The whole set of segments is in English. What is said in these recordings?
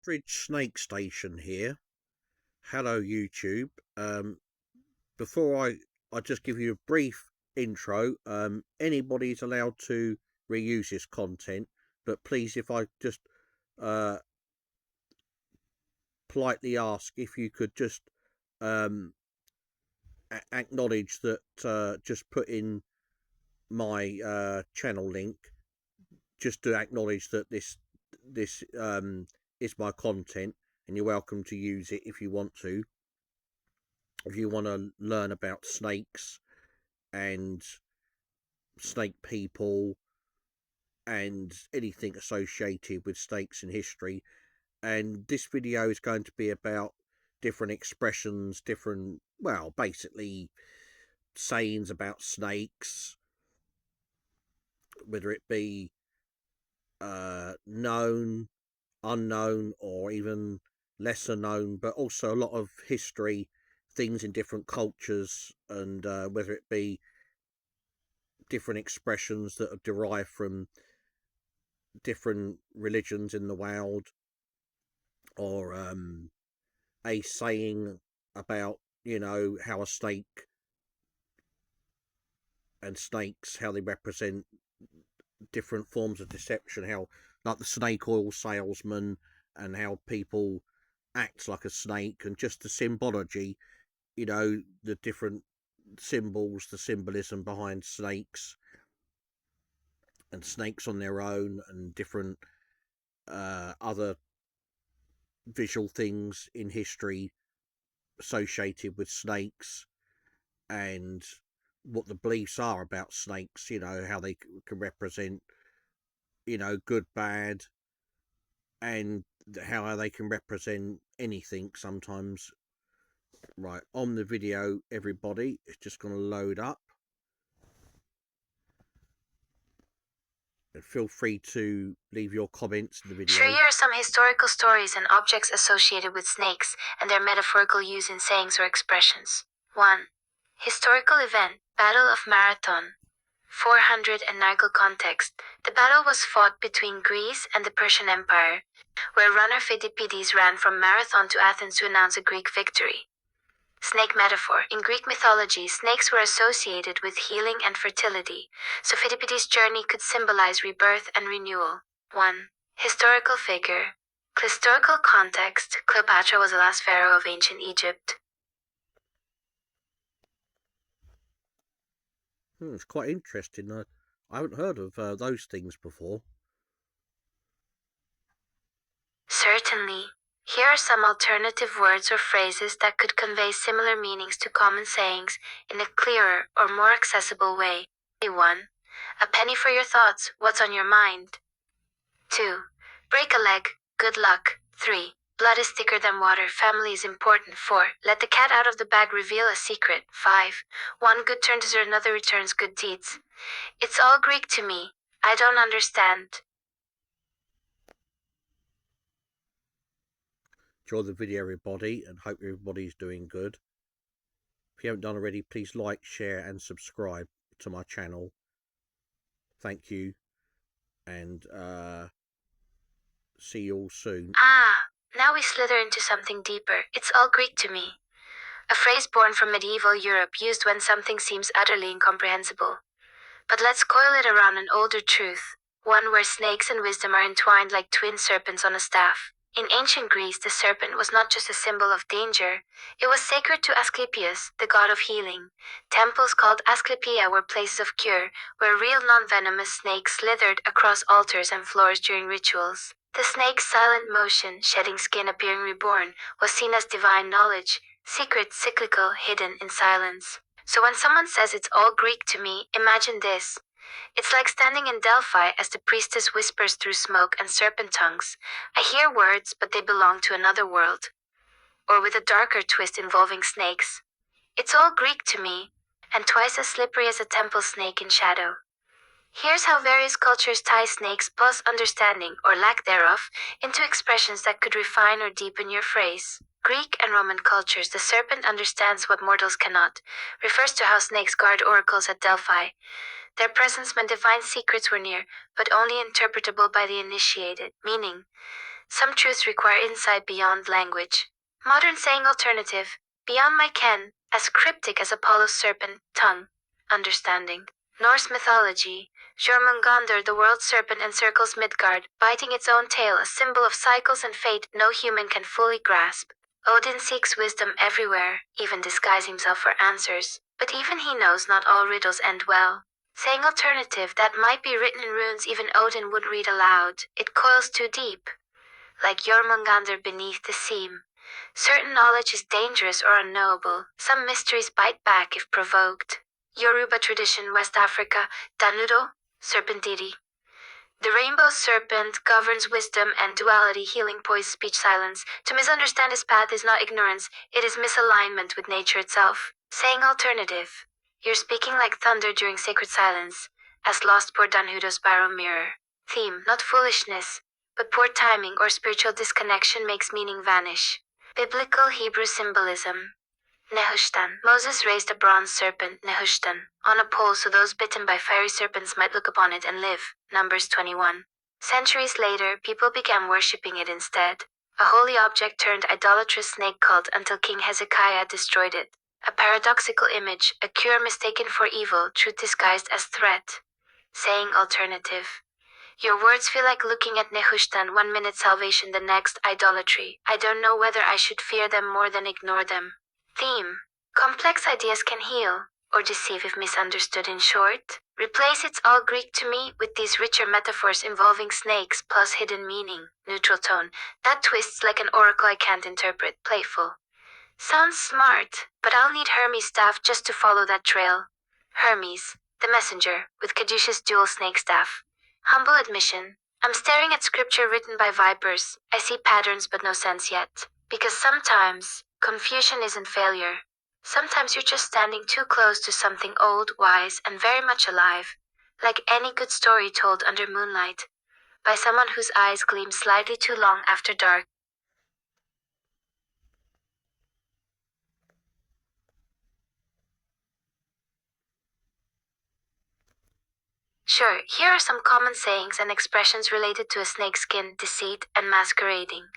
Bridge Snake Station here. Hello, YouTube. Before I just give you a brief intro. Anybody's allowed to reuse this content, but please, if I just uh, politely ask if you could just acknowledge that, just put in my channel link, just to acknowledge that this is my content, and you're welcome to use it if you want to. If you want to learn about snakes and snake people and anything associated with snakes in history. And this video is going to be about different expressions, well, basically sayings about snakes, whether it be known, unknown, or even lesser known, but also a lot of history, things in different cultures, and whether it be different expressions that are derived from different religions in the world, or a saying about, how a snake and snakes, how they represent different forms of deception, how, like the snake oil salesman, and how people act like a snake, and just the symbology, the different symbols, the symbolism behind snakes and snakes on their own, and different other visual things in history associated with snakes, and what the beliefs are about snakes, how they can represent, good, bad, and how they can represent anything sometimes. Right, on the video, everybody, it's just going to load up. And feel free to leave your comments in the video. Sure, here are some historical stories and objects associated with snakes and their metaphorical use in sayings or expressions. 1. Historical event, Battle of Marathon. 400 and Nigel context. The battle was fought between Greece and the Persian Empire, where runner Phidippides ran from Marathon to Athens to announce a Greek victory. Snake metaphor. In Greek mythology, snakes were associated with healing and fertility, so Phidippides' journey could symbolize rebirth and renewal. 1. Historical figure. Historical context. Cleopatra was the last pharaoh of ancient Egypt. It's quite interesting. I haven't heard of those things before. Certainly. Here are some alternative words or phrases that could convey similar meanings to common sayings in a clearer or more accessible way. 1. A penny for your thoughts, what's on your mind? 2. Break a leg, good luck. 3. Blood is thicker than water, family is important. 4. Let the cat out of the bag, reveal a secret. 5. One good turn deserves another returns good deeds. It's all Greek to me. I don't understand. Enjoy the video, everybody, and hope everybody's doing good. If you haven't done already, please like, share, and subscribe to my channel. Thank you, and see you all soon. Now we slither into something deeper. It's all Greek to me. A phrase born from medieval Europe, used when something seems utterly incomprehensible. But let's coil it around an older truth, one where snakes and wisdom are entwined like twin serpents on a staff. In ancient Greece, the serpent was not just a symbol of danger, it was sacred to Asclepius, the god of healing. Temples called Asclepia were places of cure, where real non-venomous snakes slithered across altars and floors during rituals. The snake's silent motion, shedding skin appearing reborn, was seen as divine knowledge, secret, cyclical, hidden in silence. So when someone says it's all Greek to me, imagine this. It's like standing in Delphi as the priestess whispers through smoke and serpent tongues. I hear words, but they belong to another world. Or with a darker twist involving snakes. It's all Greek to me, and twice as slippery as a temple snake in shadow. Here's how various cultures tie snakes plus understanding, or lack thereof, into expressions that could refine or deepen your phrase. Greek and Roman cultures, the serpent understands what mortals cannot, refers to how snakes guard oracles at Delphi. Their presence meant divine secrets were near, but only interpretable by the initiated, meaning, Some truths require insight beyond language. Modern saying alternative, beyond my ken, as cryptic as Apollo's serpent, tongue, understanding. Norse mythology, Jormungandr, the world serpent, encircles Midgard, biting its own tail, a symbol of cycles and fate no human can fully grasp. Odin seeks wisdom everywhere, even disguise himself for answers, but even he knows not all riddles end well. Saying alternative that might be written in runes even Odin would read aloud, it coils too deep. Like Jormungandr beneath the seam. Certain knowledge is dangerous or unknowable, some mysteries bite back if provoked. Yoruba tradition, West Africa, Danudo, serpent deity. The rainbow serpent governs wisdom and duality, healing, poise, speech, silence. To misunderstand his path is not ignorance, it is misalignment with nature itself. Saying alternative. You're speaking like thunder during sacred silence, as lost poor Danudo's barrow mirror. Theme, not foolishness, but poor timing or spiritual disconnection makes meaning vanish. Biblical Hebrew symbolism. Nehushtan. Moses raised a bronze serpent, Nehushtan, on a pole so those bitten by fiery serpents might look upon it and live. Numbers 21. Centuries later, people began worshipping it instead. A holy object turned idolatrous snake cult until King Hezekiah destroyed it. A paradoxical image, a cure mistaken for evil, truth disguised as threat. Saying alternative. Your words feel like looking at Nehushtan, 1 minute salvation, the next idolatry. I don't know whether I should fear them more than ignore them. Theme. Complex ideas can heal, or deceive if misunderstood. In short, replace "it's all Greek to me" with these richer metaphors involving snakes plus hidden meaning. Neutral tone. That twists like an oracle I can't interpret. Playful. Sounds smart, but I'll need Hermes' staff just to follow that trail. Hermes, the messenger, with Caduceus' dual snake staff. Humble admission. I'm staring at scripture written by vipers. I see patterns but no sense yet. Because sometimes, confusion isn't failure. Sometimes you're just standing too close to something old, wise, and very much alive. Like any good story told under moonlight. By someone whose eyes gleam slightly too long after dark. Sure, here are some common sayings and expressions related to a snakeskin, deceit, and masquerading.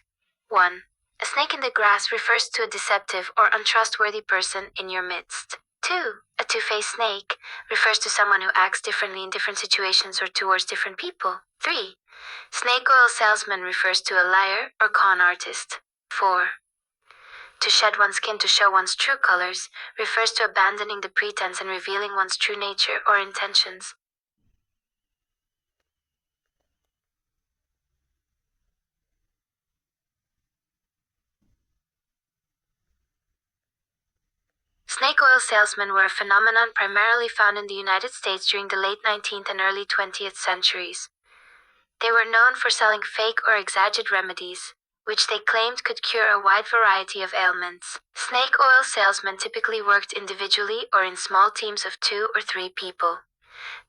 1. A snake in the grass refers to a deceptive or untrustworthy person in your midst. 2. A two-faced snake refers to someone who acts differently in different situations or towards different people. 3. Snake oil salesman refers to a liar or con artist. 4. To shed one's skin to show one's true colors refers to abandoning the pretense and revealing one's true nature or intentions. Snake oil salesmen were a phenomenon primarily found in the United States during the late 19th and early 20th centuries. They were known for selling fake or exaggerated remedies, which they claimed could cure a wide variety of ailments. Snake oil salesmen typically worked individually or in small teams of 2 or 3 people.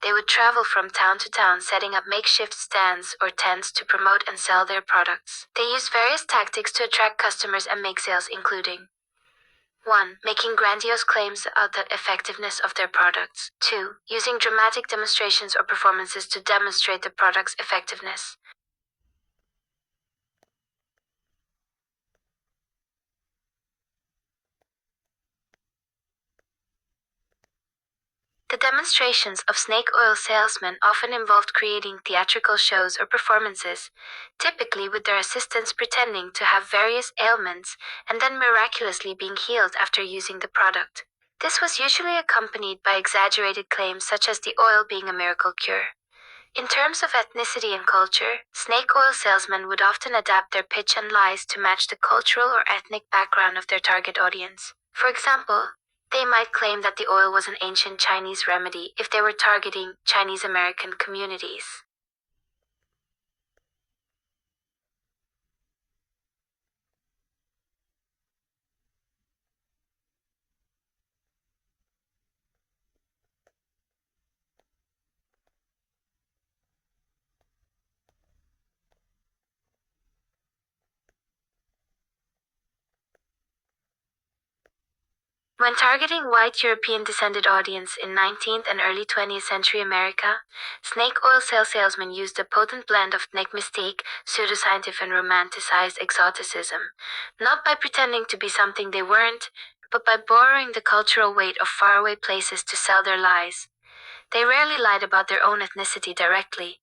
They would travel from town to town setting up makeshift stands or tents to promote and sell their products. They used various tactics to attract customers and make sales, including 1. Making grandiose claims about the effectiveness of their products. 2. Using dramatic demonstrations or performances to demonstrate the product's effectiveness. The demonstrations of snake oil salesmen often involved creating theatrical shows or performances, typically with their assistants pretending to have various ailments and then miraculously being healed after using the product. This was usually accompanied by exaggerated claims such as the oil being a miracle cure. In terms of ethnicity and culture, snake oil salesmen would often adapt their pitch and lies to match the cultural or ethnic background of their target audience. For example, they might claim that the oil was an ancient Chinese remedy if they were targeting Chinese American communities. When targeting white European-descended audience in 19th and early 20th century America, snake oil salesmen used a potent blend of mystique, pseudoscientific and romanticized exoticism, not by pretending to be something they weren't, but by borrowing the cultural weight of faraway places to sell their lies. They rarely lied about their own ethnicity directly.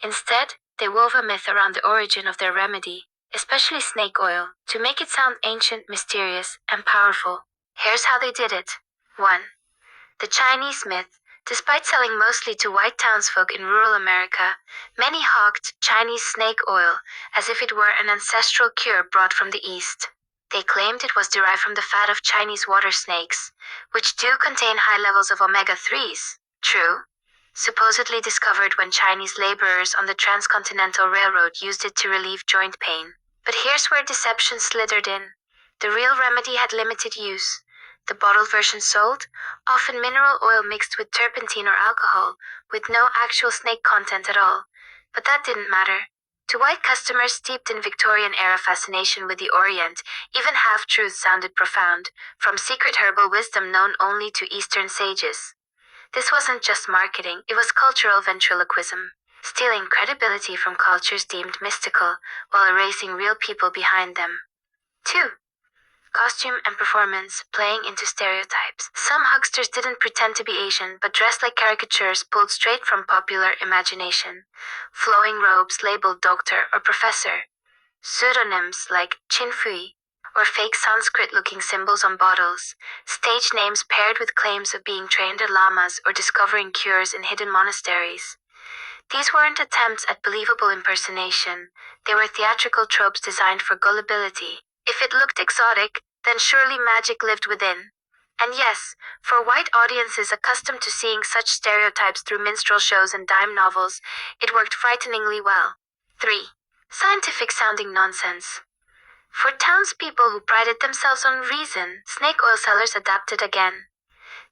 Instead, they wove a myth around the origin of their remedy, especially snake oil, to make it sound ancient, mysterious, and powerful. Here's how they did it. 1. The Chinese myth. Despite selling mostly to white townsfolk in rural America, many hawked Chinese snake oil as if it were an ancestral cure brought from the East. They claimed it was derived from the fat of Chinese water snakes, which do contain high levels of omega-3s. True. Supposedly discovered when Chinese laborers on the Transcontinental Railroad used it to relieve joint pain. But here's where deception slithered in. The real remedy had limited use. The bottled version sold, often mineral oil mixed with turpentine or alcohol, with no actual snake content at all. But that didn't matter. To white customers steeped in Victorian-era fascination with the Orient, even half-truths sounded profound, from secret herbal wisdom known only to Eastern sages. This wasn't just marketing, it was cultural ventriloquism, stealing credibility from cultures deemed mystical, while erasing real people behind them. 2. Costume and performance, playing into stereotypes. Some hucksters didn't pretend to be Asian, but dressed like caricatures pulled straight from popular imagination. Flowing robes labeled doctor or professor. Pseudonyms like Chin Fui, or fake Sanskrit-looking symbols on bottles. Stage names paired with claims of being trained at lamas or discovering cures in hidden monasteries. These weren't attempts at believable impersonation. They were theatrical tropes designed for gullibility. If it looked exotic, then surely magic lived within. And yes, for white audiences accustomed to seeing such stereotypes through minstrel shows and dime novels, it worked frighteningly well. 3. Scientific-sounding nonsense. For townspeople who prided themselves on reason, snake oil sellers adapted again.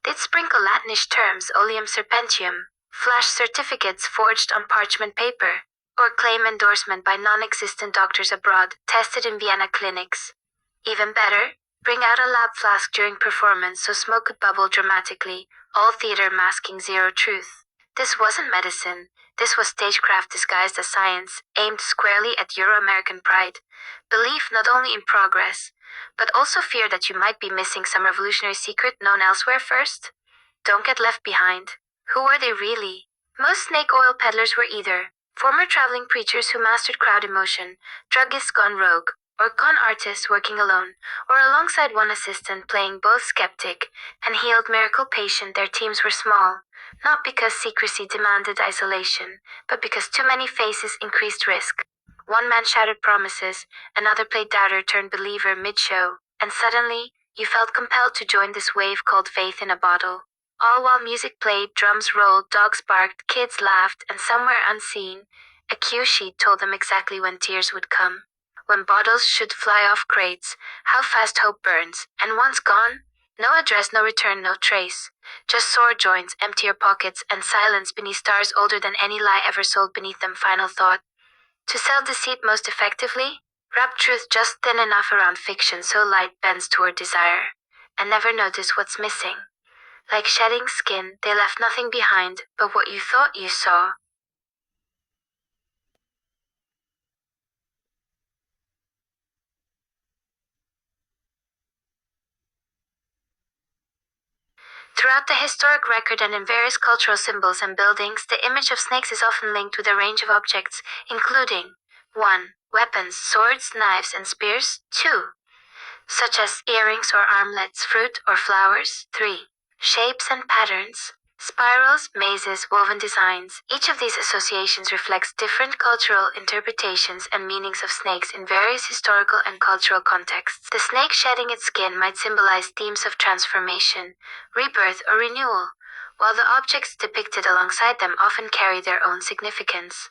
They'd sprinkle Latinish terms, oleum serpentium, flash certificates forged on parchment paper, or claim endorsement by non-existent doctors abroad, tested in Vienna clinics. Even better, bring out a lab flask during performance so smoke could bubble dramatically, all theater masking zero truth. This wasn't medicine. This was stagecraft disguised as science, aimed squarely at Euro-American pride. Belief not only in progress, but also fear that you might be missing some revolutionary secret known elsewhere first. Don't get left behind. Who were they really? Most snake oil peddlers were either former traveling preachers who mastered crowd emotion, druggists gone rogue, or con artists working alone, or alongside one assistant playing both skeptic and healed miracle patient. Their teams were small, not because secrecy demanded isolation, but because too many faces increased risk. One man shouted promises, another played doubter turned believer mid-show, and suddenly, you felt compelled to join this wave called faith in a bottle. All while music played, drums rolled, dogs barked, kids laughed, and somewhere unseen, a cue sheet told them exactly when tears would come. When bottles should fly off crates, how fast hope burns, and once gone, no address, no return, no trace. Just sore joints, emptier pockets, and silence beneath stars older than any lie ever sold beneath them. Final thought. To sell deceit most effectively, wrap truth just thin enough around fiction so light bends toward desire, and never notice what's missing. Like shedding skin, they left nothing behind but what you thought you saw. Throughout the historic record and in various cultural symbols and buildings, the image of snakes is often linked with a range of objects, including 1. Weapons, swords, knives, and spears. 2. Such as earrings or armlets, fruit or flowers. 3. Shapes and patterns. Spirals, mazes, woven designs. Each of these associations reflects different cultural interpretations and meanings of snakes in various historical and cultural contexts. The snake shedding its skin might symbolize themes of transformation, rebirth, or renewal, while the objects depicted alongside them often carry their own significance.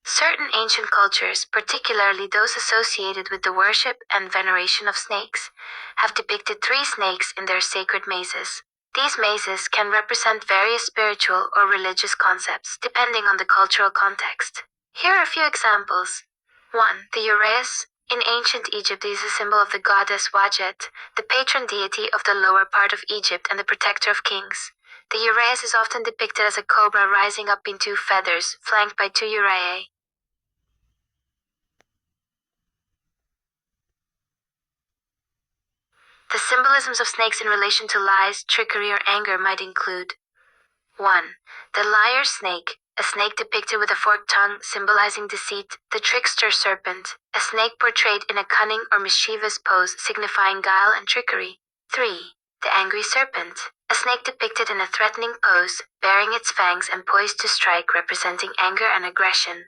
Certain ancient cultures, particularly those associated with the worship and veneration of snakes, have depicted 3 snakes in their sacred mazes. These mazes can represent various spiritual or religious concepts, depending on the cultural context. Here are a few examples. 1. The urderers. In ancient Egypt, is a symbol of the goddess Wajet, the patron deity of the lower part of Egypt and the protector of kings. The urderers is often depicted as a cobra rising up in two feathers, flanked by two uraei. The symbolisms of snakes in relation to lies, trickery, or anger might include 1. The liar snake, a snake depicted with a forked tongue symbolizing deceit, the trickster serpent, a snake portrayed in a cunning or mischievous pose signifying guile and trickery. 3. The angry serpent, a snake depicted in a threatening pose, baring its fangs and poised to strike, representing anger and aggression.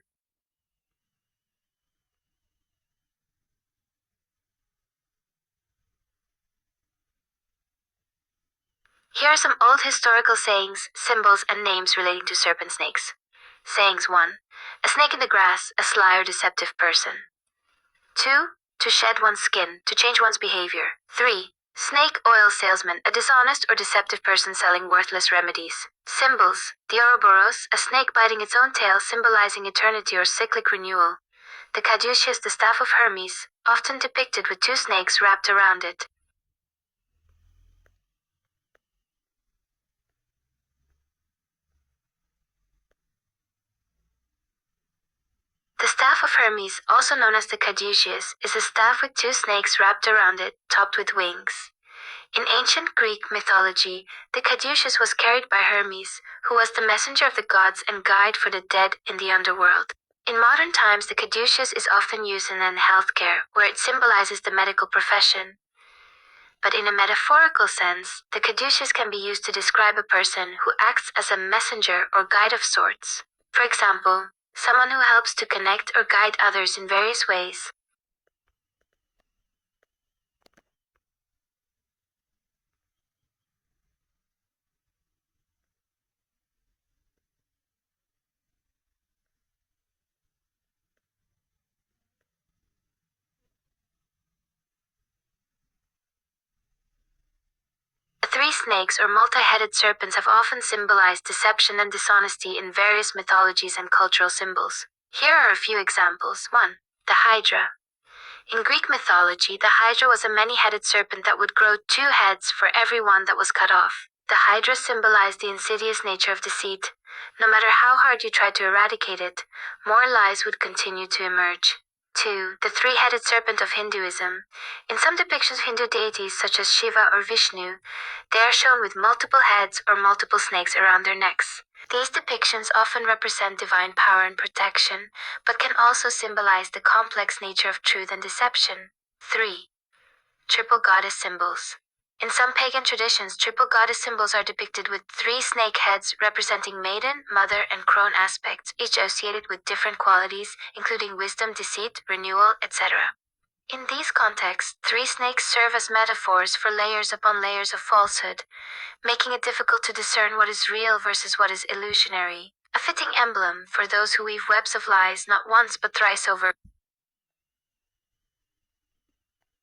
Here are some old historical sayings, symbols, and names relating to serpent snakes. Sayings 1. A snake in the grass, a sly or deceptive person. 2. To shed one's skin, to change one's behavior. 3. Snake oil salesman, a dishonest or deceptive person selling worthless remedies. Symbols. The ouroboros, a snake biting its own tail symbolizing eternity or cyclic renewal. The caduceus, the staff of Hermes, often depicted with two snakes wrapped around it. The staff of Hermes, also known as the caduceus, is a staff with two snakes wrapped around it, topped with wings. In ancient Greek mythology, the caduceus was carried by Hermes, who was the messenger of the gods and guide for the dead in the underworld. In modern times, the caduceus is often used in healthcare, where it symbolizes the medical profession. But in a metaphorical sense, the caduceus can be used to describe a person who acts as a messenger or guide of sorts. For example, someone who helps to connect or guide others in various ways. The three snakes or multi-headed serpents have often symbolized deception and dishonesty in various mythologies and cultural symbols. Here are a few examples. 1. The Hydra. In Greek mythology, the Hydra was a many-headed serpent that would grow two heads for every one that was cut off. The Hydra symbolized the insidious nature of deceit. No matter how hard you tried to eradicate it, more lies would continue to emerge. 2. The three-headed serpent of Hinduism. In some depictions of Hindu deities such as Shiva or Vishnu, they are shown with multiple heads or multiple snakes around their necks. These depictions often represent divine power and protection, but can also symbolize the complex nature of truth and deception. 3. Triple goddess symbols. In some pagan traditions, triple goddess symbols are depicted with three snake heads representing maiden, mother, and crone aspects, each associated with different qualities, including wisdom, deceit, renewal, etc. In these contexts, three snakes serve as metaphors for layers upon layers of falsehood, making it difficult to discern what is real versus what is illusionary. A fitting emblem for those who weave webs of lies not once but thrice over.